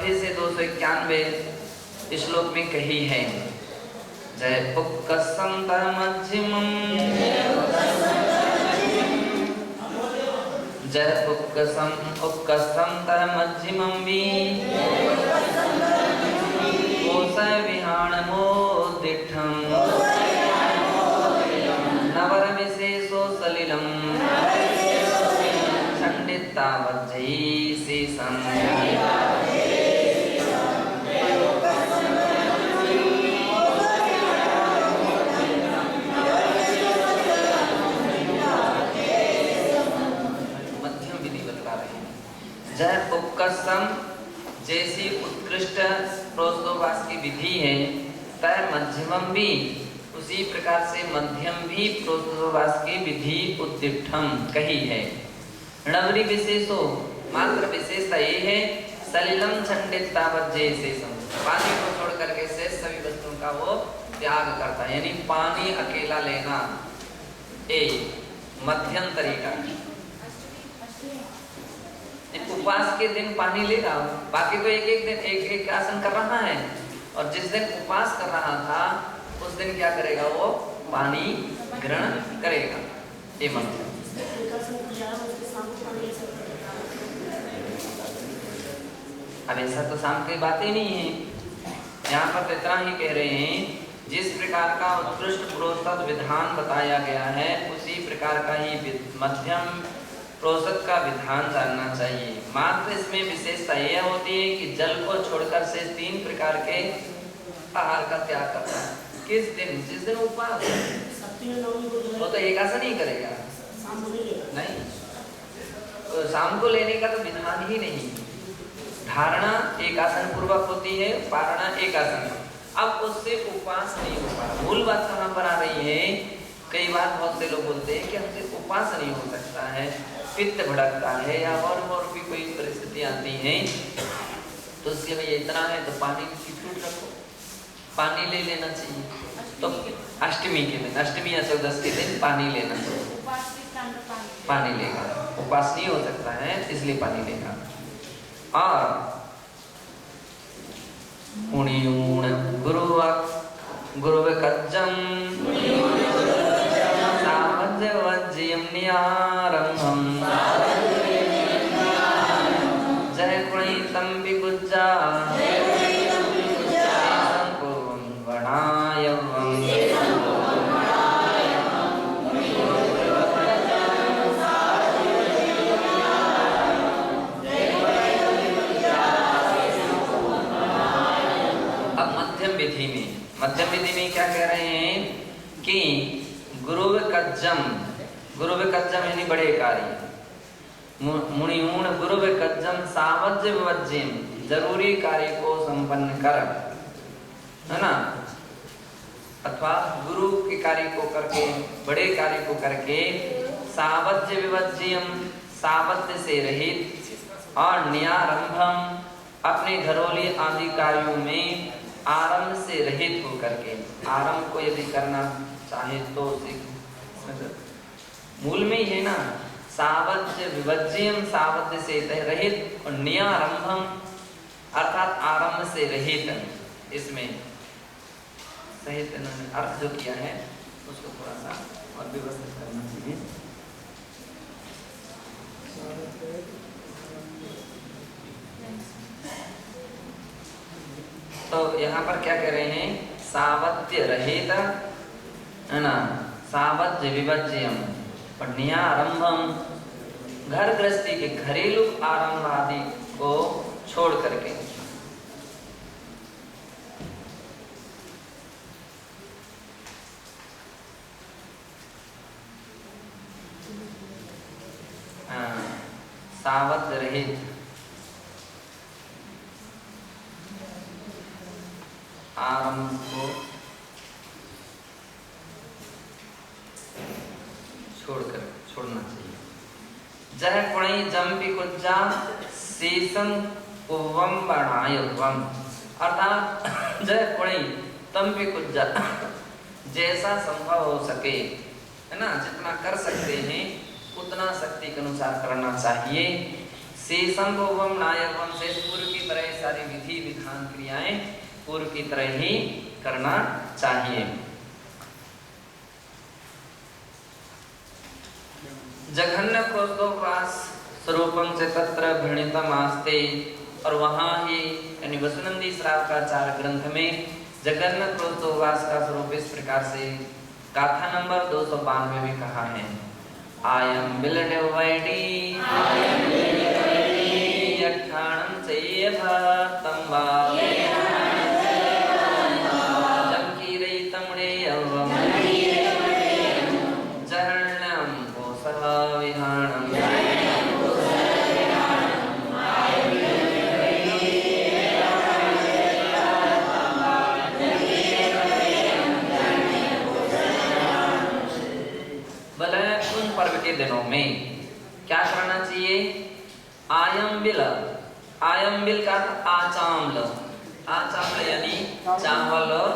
मध्य से 291 श्लोक में कही है। जय उपकसंत मध्यमम, जय उपकसंत मध्यमम भी कोसय विहाणमोदिठं नवर विशेषो सलिलम छंडिता वज्जयी शेषम। मध्यम विधि बता रहे हैं। जय उपकसम जैसी उत्कृष्ट प्रोस्तोवास की विधि है, तय मध्यमम भी उसी प्रकार से मध्यम भी प्रोस्तोवास की विधि उत्तिष्ठम कही है। णवरी विशेषो मात्र विशेषता ये है सलिलम छंडित तावज्जय शेषम, पानी को छोड़ करके शेष सभी वस्तुओं का वो त्याग करता है, यानी पानी अकेला लेना एक मध्यम तरीका। उपवास के दिन पानी लेगा, बाकी तो एक दिन एक आसन कर रहा है, और जिस दिन उपवास कर रहा था उस दिन क्या करेगा, वो पानी ग्रहण करेगा। ये मंत्र अब ऐसा तो शाम की बात ही नहीं है, यहाँ पर इतना ही कह रहे हैं जिस प्रकार का उत्कृष्ट प्रोस्तत विधान बताया गया है उसी प्रकार का ही मध्यम प्रोस्तत का विधान जानना चाहिए। मात्र इसमें विशेषता यह होती है कि जल को छोड़कर से 3 प्रकार के आहार का त्याग करता है। किस दिन? जिस दिन उपवास, वो तो एक आसन ही करेगा, नहीं तो शाम को लेने का तो विधान ही नहीं। धारणा एक आसन पूर्वक होती है, पारणा एक आसन। अब उससे उपवास नहीं हो पा रहा। मूल बात कहाँ पर आ रही है? कई बार बहुत से लोग बोलते हैं कि हमसे उपवास नहीं हो सकता है, पित्त भड़कता है या और भी कोई परिस्थिति आती है, तो उसके लिए इतना है तो पानी की छूट रखो, पानी ले लेना चाहिए। तो अष्टमी के दिन, अष्टमी या 14 के दिन पानी लेना चाहिए, पानी लेगा। उपवास नहीं हो सकता है इसलिए पानी लेगा। और गुरुवकज्जम सावज्जवज्जियं न्यारम्भं जय गुणैतं विकुज्जा संकुर्वन् वर्णायवम्। मध्यम विधि में क्या कह रहे हैं कि गुरुवकज्जम यानी बड़े कार्य, मुनिऊण गुरुवकज्जम सावज्जवज्जिम जरूरी कार्य को संपन्न कर, है ना, अथवा गुरु के कार्य को करके, बड़े कार्य को करके, सावज्जवज्जिम सावज्य से रहित, और न्यारंभम अपने घरोली आदि कार्यों में आरंभ से रहित होकर के, आरंभ को यदि करना चाहे तो मूल में ही है ना, सावज्य विवज्यम सावज्य से रहित और न्यारंभम अर्थात आरंभ से रहित। इसमें सहित अर्थ जो किया है उसको थोड़ा सा और व्यवस्थित करना चाहिए। तो यहाँ पर क्या कह रहे हैं? सावत्य रहित, है ना, सावज्य विवज्यम और न्यारंभम, घर गृहस्थी के घरेलू आरंभ आदि को छोड़ करके, सावज्य रहित आरंभ को छोड़ना चाहिए। जय पुणई जम्पि कुज्जा शेषम कुवम वर्णायवम, अर्थात जय पुणई तम्पि कुज्जा, जैसा संभव हो सके, है ना, जितना कर सकते हैं उतना शक्ति के अनुसार करना चाहिए। शेषम पूर्वम नायकम, शेष पूर्व की तरह सारी विधि विधान क्रियाएं पूर्व की तरह ही करना चाहिए। जघन्य प्रोद्भवास स्वरूपम से तत्र भृणितम आस्ते, और वहाँ ही यानी वसुनंदी श्रावकाचार ग्रंथ में जघन्य प्रोद्भवास का स्वरूप इस प्रकार से गाथा नंबर 292 में कहा है। आयम बिलडिवैडी यक्षाणं चैव तंबा जमकीरयितमणेयवम जहर्ण्यं कोसलविहाणं पर्व के दिनों में क्या करना चाहिए? आयम बिल का आचाम्ल, आचाम्ल यानी चावल और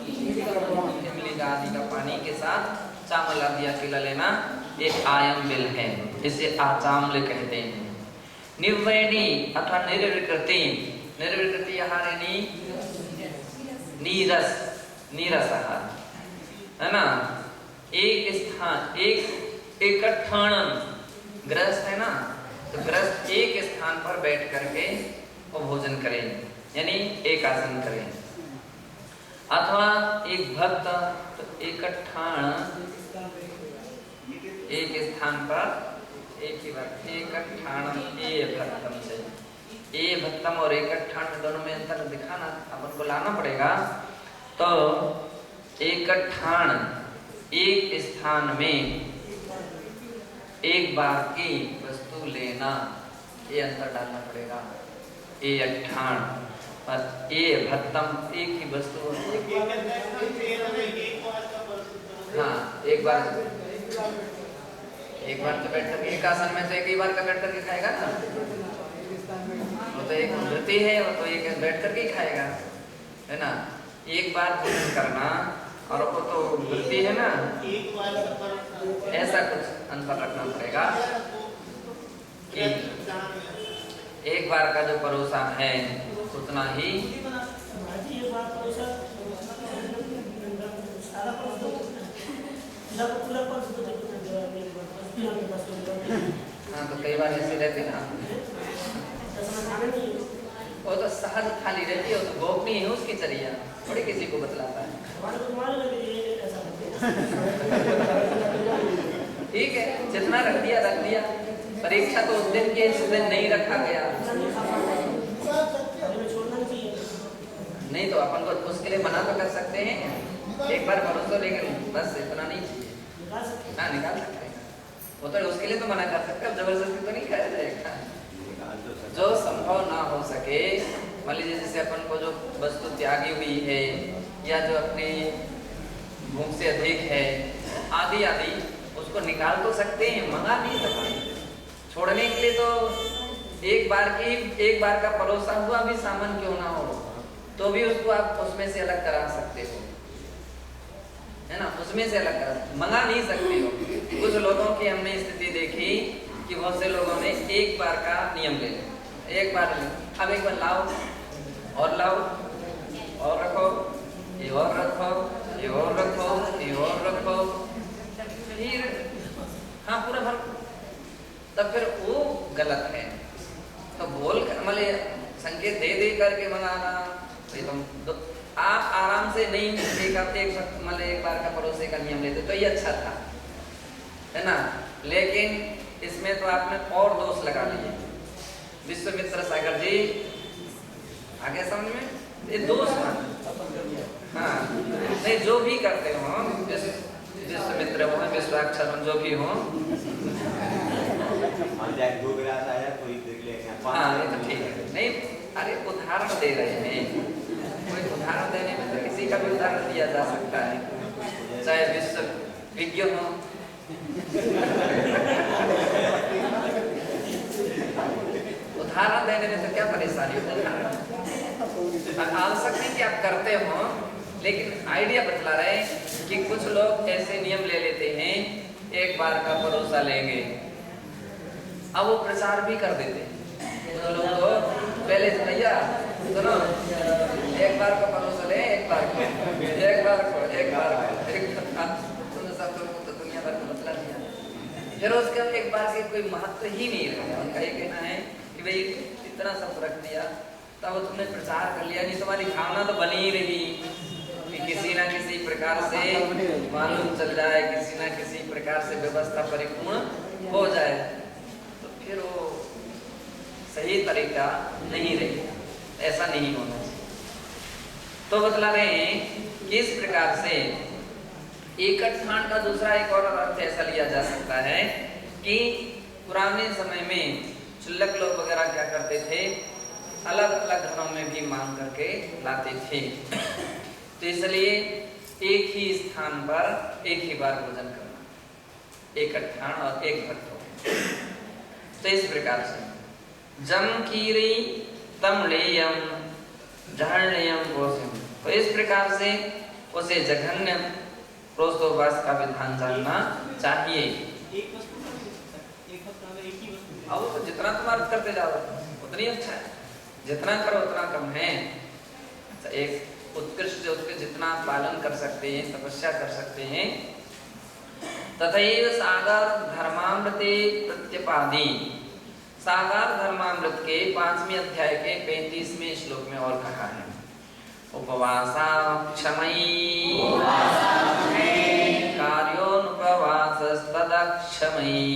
इमली आदि का पानी के साथ चावल आदि अकेला लेना, एक आयम बिल है, इसे आचाम्ल कहते हैं। निर्वैणी अथवा निर्विकृति, निर्विकृति आहार यानी नीरस आहार है ना। एक स्थान एकट्ठाणम, गृहस्थ है ना, तो गृहस्थ एक स्थान पर बैठ करके वो भोजन करें, यानी एक आसन करें। अथवा एक भक्त तो एकट्ठाण, एक स्थान पर एक ही बार, एकट्ठाणम ए भक्तम से, ए भक्तम और एकट्ठाण दोनों में अंतर दिखाना अपन को लाना पड़ेगा। तो एकट्ठाण एक स्थान में एक बार की वस्तु लेना, ये अंतर डालना पड़ेगा। ए अट्ठाण और ए भत्तम एक ही वस्तु, हाँ एक बार तो बैठ कर एक आसन में तो एक ही बार का बैठ करके खाएगा ना, वो तो एक वृत्ति है, वो तो एक बैठ करके ही खाएगा है ना। एक बार भोजन करना और वो तो वृत्ति है ना, ऐसा कुछ अंतर रखना पड़ेगा कि एक बार का जो परोसा है उतना ही। हाँ तो कई बार ऐसे रहते ना, वो तो सहज थाली रहती है, वो तो गोपनीय है उसकी चर्या, थोड़ी किसी को बतलाता है। ठीक है, जितना रख दिया। परीक्षा तो उस दिन के दिन नहीं रखा गया, नहीं तो अपन को उसके लिए मना तो कर सकते हैं एक बार भरोसा, लेकिन बस इतना नहीं चाहिए। हाँ निकाल सकते हैं, वो तो उसके लिए तो मना कर सकते हैं, जबरदस्ती तो नहीं खाया जाएगा। जो संभव ना हो सके, मान लीजिए जैसे अपन को जो वस्तु त्यागी हुई है या जो अपनी भूख से अधिक है आदि आदि, उसको निकाल तो सकते हैं, मंगा नहीं सकते। छोड़ने के लिए तो एक बार का परोसा हुआ भी सामान क्यों ना हो, तो भी उसको आप उसमें से अलग करा सकते हो, है ना, उसमें से अलग करा, मंगा नहीं सकते हो। कुछ लोगों की हमने स्थिति देखी कि बहुत से लोगों ने एक बार का नियम ले लिया, एक बार अब एक बार लाओ और लाओ और रखो, ये और रखो, ये और रखो, ये और रखो, फिर हाँ पूरा भर, तब फिर वो गलत है। तो बोल कर मतलब संकेत दे करके मंगाना, तो आप आराम से नहीं एक बार का परोसे का नियम लेते तो ये अच्छा था, है ना। लेकिन इसमें तो आपने और दोष लगा लिए। विश्वामित्र सागर जी आगे समझ में, ये दोष था। हाँ नहीं, जो भी करते हो, विश्वामित्र हो, विश्वाक्षर जो भी हो, हाँ ये तो ठीक है। नहीं अरे उदाहरण दे रहे हैं, कोई उदाहरण देने में तो किसी का भी उदाहरण दिया जा सकता है, चाहे विश्व विज्ञ हो। उदाहरण देने में तो क्या परेशानी है, आवश्यक नहीं कि आप करते हो, लेकिन आइडिया बतला रहे हैं कि कुछ लोग ऐसे नियम ले लेते हैं, एक बार का भरोसा लेंगे, अब वो प्रचार भी कर देते हैं जो लोग तो पहले से भैया सुनो, एक बार को परोस ले, एक बार को तुम सब लोग तो दुनिया भर का मतलब नहीं आता। फिर उसके एक बार के कोई महत्व ही नहीं रहेगा। उनका ये कहना है कि भाई इतना सब रख दिया तब तुमने प्रचार कर लिया, नहीं तुम्हारी भावना तो बनी ही रही कि किसी ना किसी प्रकार से मालूम चल जाए, किसी ना किसी प्रकार से व्यवस्था परिपूर्ण हो जाए, तो फिर वो सही तरीका नहीं रहेगा, ऐसा नहीं होना चाहिए। तो बतला रहे हैं कि इस प्रकार से एकठान का दूसरा एक और अर्थ ऐसा लिया जा सकता है कि पुराने समय में चुल्लक लोग वगैरह क्या करते थे, अलग अलग घरों में भी मांग करके लाते थे, तो इसलिए एक ही स्थान पर एक ही बार भोजन करना, एकठान और एक भक्त हो। तो इस प्रकार से जम कीरी तम लेयम जहर्णयम भोजन, तो इस प्रकार से उसे जघन्य प्रोस्तोपवास का विधान जानना चाहिए। अब तो जितना तुम अर्थ करते जाओ उतनी अच्छा है, जितना करो उतना कम है। अच्छा, एक उत्कृष्ट जो उसके जितना पालन कर सकते हैं, तपस्या कर सकते हैं। तथैव सागर धर्मामृते प्रत्यपादि, सागर धर्मामृत के 5वें अध्याय के 35वें श्लोक में और कहा है, उपवासा क्षमयी कार्योनुपवासस्तदक्षमयी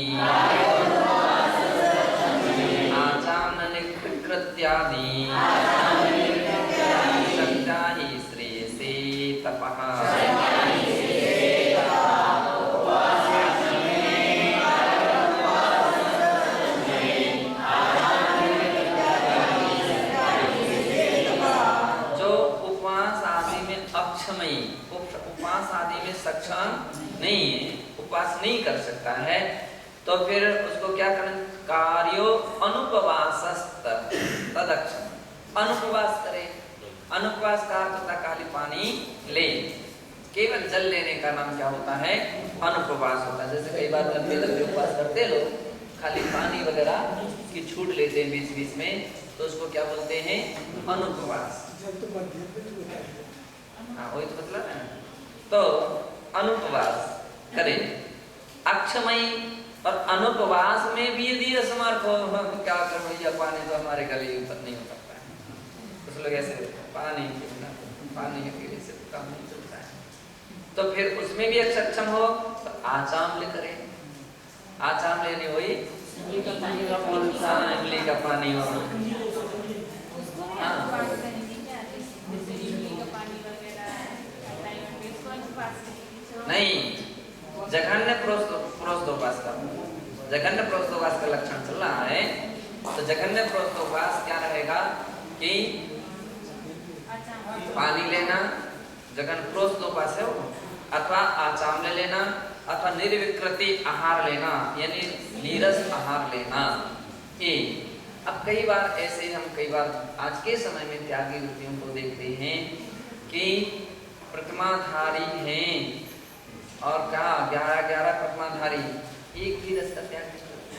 आचाम्यनिकृत्यादि शक्त्या हि श्रेयसे तपः। उपवास आदि में सक्षम नहीं है, उपवास नहीं कर सकता है, तो फिर उसको क्या करना, कार्यो अनुपवासस्त तदक्षम, अनुपवास करे। अनुपवास का अर्थ होता है खाली पानी ले, केवल जल लेने का नाम क्या होता है, अनुपवास होता है। जैसे कई बार लंबे लंबे उपवास करते लोग, खाली पानी वगैरह की छूट लेते हैं बीच बीच में, तो उसको क्या बोलते हैं, अनुपवास। हाँ वही तो मतलब है। तो अनुपवास करे, अक्षमयी और अनुपवास में भी यदि असमर्थ हो, क्या कर भैया पानी तो हमारे गले ऊपर नहीं हो सकता है, कुछ लोग ऐसे पानी के बिना, पानी के पीने से काम नहीं चलता है, तो फिर उसमें भी सक्षम हो तो आचाम ले करे। आचाम लेनी हुई इमली का पानी हो, नहीं, जघन्य प्रोस्तोपवास का, जघन्य प्रोस्तोपवास का लक्षण चल रहा है। तो जघन्य प्रोस्तोपवास क्या रहेगा कि पानी लेना, जघन्य प्रोस्तोपवास है वो, अथवा आचाम्य लेना, अथवा निर्विकृति आहार लेना, यानी नीरस आहार लेना। अब कई बार ऐसे हम कई बार आज के समय में त्यागी वृत्तियों को देखते हैं कि प्रतिमाधारी हैं और क्या 11 प्रतिमाधारी, एक भी रस का त्याग नहीं करते,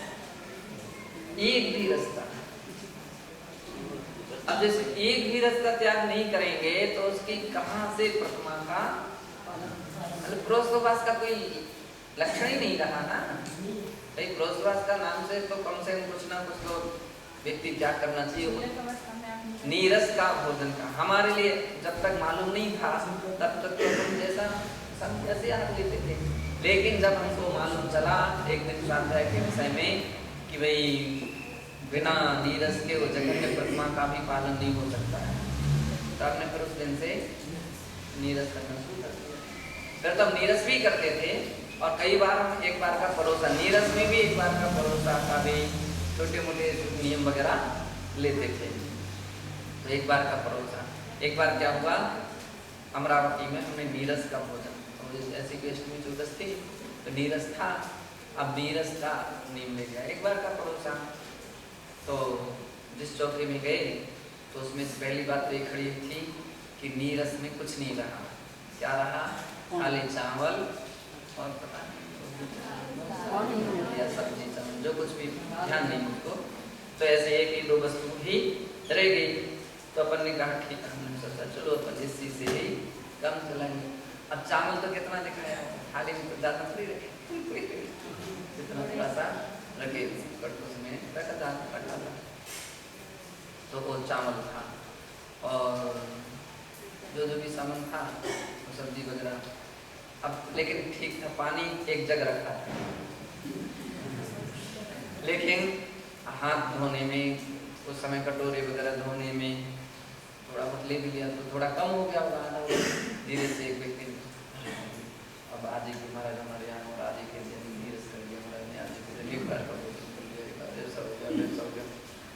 एक भी रस का। अब जैसे एक भी रस का त्याग नहीं करेंगे तो उसकी कहां से प्रतिमा का प्रोस्तोपवास का कोई लक्षण ही नहीं रहा ना। भाई प्रोस्तोपवास का नाम से तो कम से कम कुछ ना कुछ तो व्यक्ति त्याग करना चाहिए, नीरस का भोजन का। हमारे लिए जब तक मालूम नहीं था तब तक तो हम जैसा सब ऐसे आग लेते थे, लेकिन जब हमको मालूम चला एक दिन स्वाध्याय के विषय में कि भाई बिना नीरस के वो जघन्य प्रतिमा का भी पालन नहीं हो सकता है, तो आपने फिर उस दिन से नीरस करना शुरू कर दिया। फिर तो हम नीरस भी करते थे और कई बार हम एक बार का परोसा, नीरस में भी एक बार का परोसा का भी छोटे मोटे नियम वगैरह लेते थे। तो एक बार का परोसा, एक बार क्या हुआ अमरावती में हमने नीरस का भोजन, तो ऐसी कोई अष्टमी चौदस थी तो नीरस था, अब नीरस का नियम ले गया, एक बार का परोसा। तो जिस चौकरी में गए तो उसमें से पहली बात तो ये खड़ी थी कि नीरस में कुछ नहीं रहा, क्या रहा, खाली चावल और पता नहीं या सब्जी चावल, जो कुछ भी ध्यान नहीं मुझको, तो ऐसे एक ही दो वस्तु ही रह गई। तो अपन ने कहा ठीक है, हमने सोचा चलो अपन इस चीज से ही कम चलाएंगे। अब चावल तो कितना दिखाया, थाली में तो ज्यादा थोड़ी रखे, जितना थोड़ा सा रखे उसमें रखा था। तो वो चावल था और जो भी सामान था वो सब्जी वगैरह, अब लेकिन ठीक था, पानी एक जग रखा था, लेकिन हाथ धोने में उस समय कटोरे वगैरह धोने में थोड़ा बहुत ले भी लिया तो थोड़ा कम हो गया होगा। धीरे से एक व्यक्ति अब आज ही महाराज हमारे यहाँ और आज ही के दिन धीरे से कर दिया महाराज ने, आज ही के दिन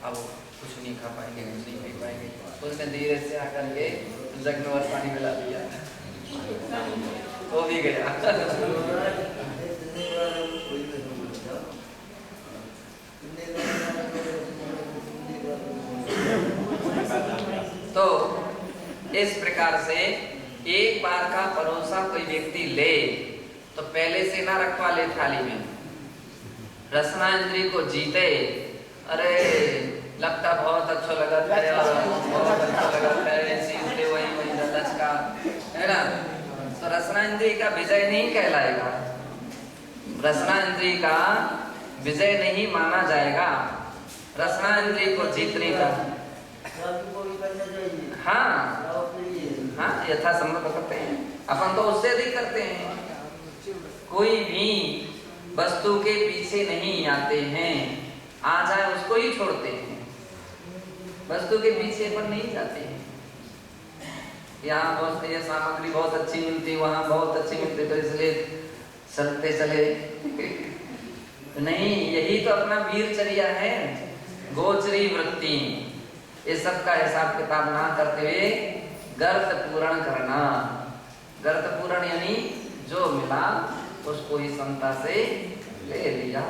अब कुछ नहीं खा पाएंगे, कुछ नहीं पी पाएंगे। उसने धीरे से आकर के जग में और पानी मिला दिया, वो भी गया। तो इस प्रकार से एक बार का परोसा कोई व्यक्ति ले तो पहले से ना रखवा ले थाली में, रसना इंद्री को जीते, अरे लगता बहुत अच्छा लगा था, बहुत अच्छा लगा था, इसलिए वही लचका है ना। तो रसना इंद्री का विजय नहीं कहलाएगा, रसना इंद्री का विजय नहीं माना जाएगा, रसना इंद्री को जीतने का। हाँ हाँ, यथासंभव करते हैं अपन, तो उससे अधिक करते हैं। कोई भी वस्तु के पीछे नहीं आते हैं, आ जाए उसको ही छोड़ते हैं, वस्तु के पीछे पर नहीं जाते हैं। यहाँ बहुत ये सामग्री बहुत अच्छी मिलती, वहाँ बहुत अच्छी मिलती, तो इसलिए चलते चले नहीं। यही तो अपना वीरचर्या है, गोचरी वृत्ति। इस सब का हिसाब किताब ना करते हुए गर्त पूर्ण करना। गर्त पूर्ण यानी जो मिला उसको ही समता से ले लिया।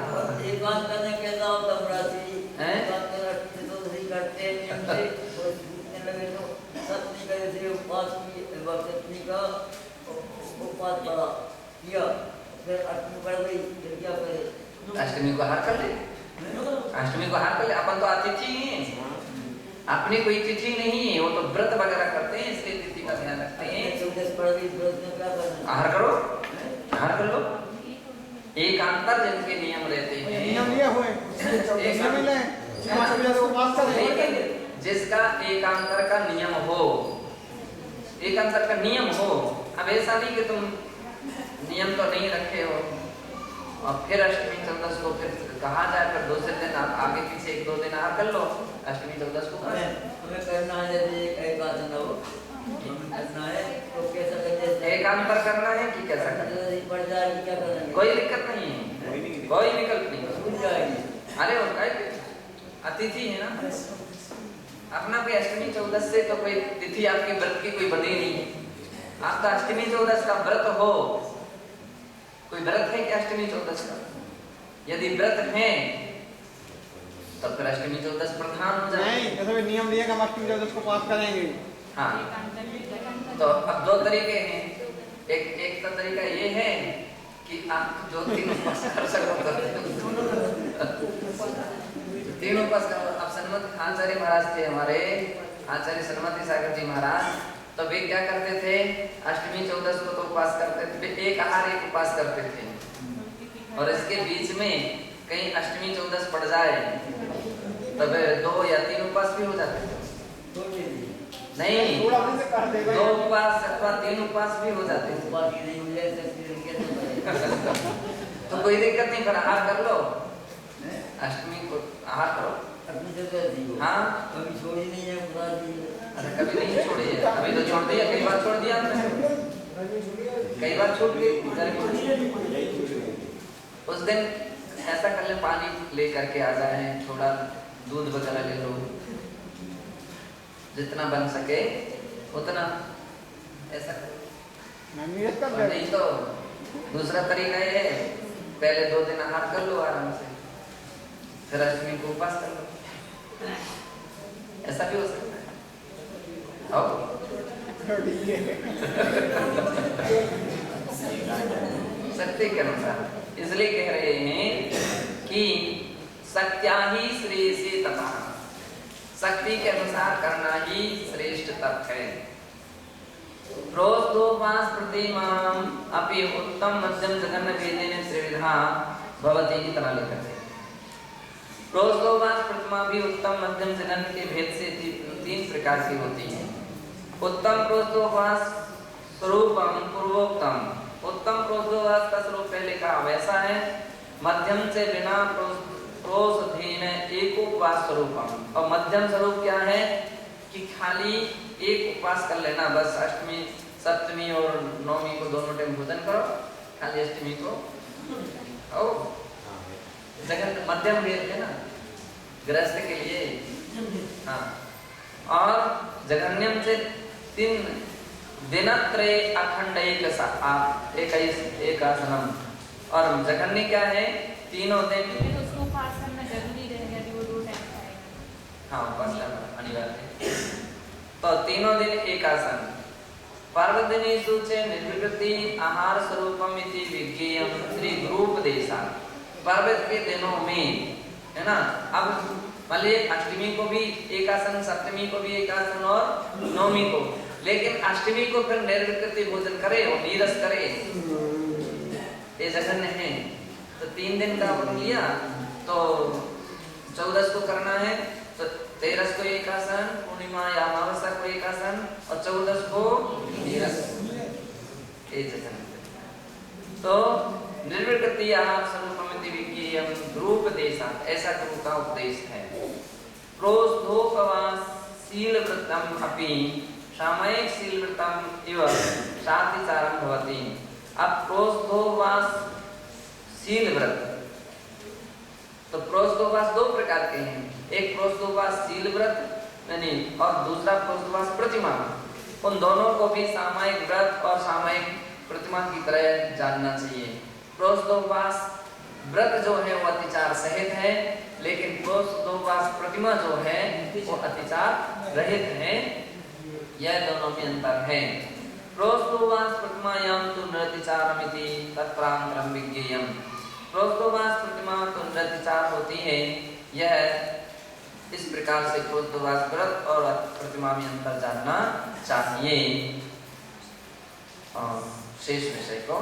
एक बात करने के नाम तमरासी हैं, करते हैं तो पूछने लगे तो सत्नी का जैसे उपवास की सत्नी का उपवास पड़ा किया, फिर अष्टमी पड़ गई, फिर क्या करे? अष्टमी को हार कर ले, अष्टमी को हार कर ले। अपन तो अतिथि हैं, अपनी कोई तिथि नहीं है, वो तो व्रत वगैरह करते हैं, इसलिए तिथि का ध्यान रखते हैं। आहार करो, आहार कर लो। एकांतर जिनके नियम रहते हैं, नियम लिए हुए जिसका एकांतर का नियम हो, एकांतर का नियम हो। अब ऐसा नहीं कि तुम नियम तो नहीं रखे हो और फिर अष्टमी चौदस को फिर कहा जाए, फिर दूसरे दिन आप आगे पीछे एक दो दिन आहार कर लो, अष्टमी चौदस को हमें करना है। एक बात ना हो, करना है तो कैसा करना, एकांतर करना है कि कैसा करना है, पड़ जाएगी क्या करना, कोई दिक्कत नहीं है, कोई विकल्प नहीं, भूल जाएगी। अरे वो अतिथि है ना, अपना कोई अष्टमी चौदस से तो कोई तिथि आपके व्रत की कोई बंधी नहीं है। आपका अष्टमी चौदस का व्रत हो, कोई व्रत है क्या अष्टमी चौदस का? यदि व्रत है तब फिर अष्टमी चौदस प्रधान हो जाए। नहीं, जैसे नियम लिए हम अष्टमी चौदस को पास करेंगे। हाँ, तो अब दो तरीके हैं। एक तो तरीका ये है कि आप जो तीन उपवास कर सको तीन उपवास करो। अब सन्मत आचार्य महाराज थे हमारे, आचार्य सन्मति सागर जी महाराज, तो वे क्या करते थे, अष्टमी चौदस को तो उपवास करते थे, एक आहार एक उपवास करते थे, और इसके बीच में कहीं अष्टमी चौदस पड़ जाए तब 2 या 3 उपवास भी हो जाते थे। नहीं, 2 उपवास अथवा 3 उपवास भी हो जाते थे। तो कोई दिक्कत नहीं, पर आहार कर लो, अष्टमी को आहार करो। हाँ, कभी छोड़ी नहीं है, अरे कभी नहीं छोड़ी है, अभी तो छोड़ दिया, कई बार छोड़ दिया हमने, कई बार छूट गई। उस दिन ऐसा कर ले, पानी ले करके आ जाए, थोड़ा दूध वगैरह ले लो, जितना बन सके उतना, ऐसा करो। नहीं तो दूसरा तरीका ये है, पहले 2 दिन आहार कर लो आराम से, फिर अष्टमी को उपवास कर लो, ऐसा भी हो सकता है। शक्ति के अनुसार। इसलिए कह रहे हैं कि शक्त्या ही श्रेयसे तथा, शक्ति के अनुसार करना ही श्रेष्ठ तप है। प्रोस्तोपास प्रतिमाम अपि उत्तम मध्यम जघन्य भेदेन त्रिविधा भवति इतना लिखा है। प्रोस्तोपास प्रतिमा भी उत्तम मध्यम जघन्य के भेद से तीन प्रकार की होती है। उत्तम प्रोस्तोपास स्वरूपम पूर्वोक्तम, उत्तम प्रोस्तोपास का स्वरूप पहले का वैसा है। मध्यम से बिना प्रोसधीन एक उपवास स्वरूपम, और मध्यम स्वरूप क्या है कि खाली एक उपवास कर लेना बस, अष्टमी सप्तमी और नवमी को दोनों टाइम भोजन करो, खाली अष्टमी को और जगन मध्यम भेद है ना गृहस्थ के लिए। हाँ, और जघन्यम से 3 दिनत्रय अखंड एक आसनम, और जघन्य क्या है तीनों दिन उसको उपास करना जरूरी रहेगा कि वो 2 टाइम खाएगा। हाँ, उपास करना अनिवार्य है। तो तीनों दिन एक आसन। पर्वदिनेषु च निर्विकृति आहार स्वरूपम इति विज्ञेयम त्रिगुरूपदेशा, पर्वत के दिनों में है ना। अब मान लीजिए अष्टमी को भी एक आसन, सप्तमी को भी एक आसन और नवमी को, लेकिन अष्टमी को फिर निर्विकृति भोजन करे और नीरस करे, ये जघन्य है। तो 3 दिन का अपन लिया तो 14 को करना है, तो 13 को एक आसन, पूर्णिमा या अमावस्या को एक आसन और 14 को नीरस, ये जघन्य। तो निर्विकृति आहार स्वरूपमिति विज्ञेयम ध्रुवोपदेशा, ऐसा गुरु का उपदेश है। प्रोस्तोपवास शील व्रतम अपि सामयिक शील व्रतम इव शांतिचारम भवति। अब प्रोस्तोपवास शील व्रत, तो प्रोस्तोपवास 2 प्रकार के हैं, एक प्रोस्तोपवास शील व्रत यानी और दूसरा प्रोस्तोपवास प्रतिमा। उन दोनों को भी सामयिक व्रत और सामयिक प्रतिमा की तरह जानना चाहिए। प्रोस्तोपवास व्रत जो है वो अतिचार सहित है, लेकिन प्रोस्तोपवास प्रतिमा जो है वो अतिचार रहित है। यह दोनों में अंतर है। प्रोस्तोपवास प्रतिमायां तु नृतिचारमिति तत्रांतरं विज्ञेयम, प्रोस्तोपवास प्रतिमा तो नृतिचार होती है। यह इस प्रकार से प्रोस्तोपवास व्रत और प्रतिमा में अंतर जानना चाहिए। शेष विषय को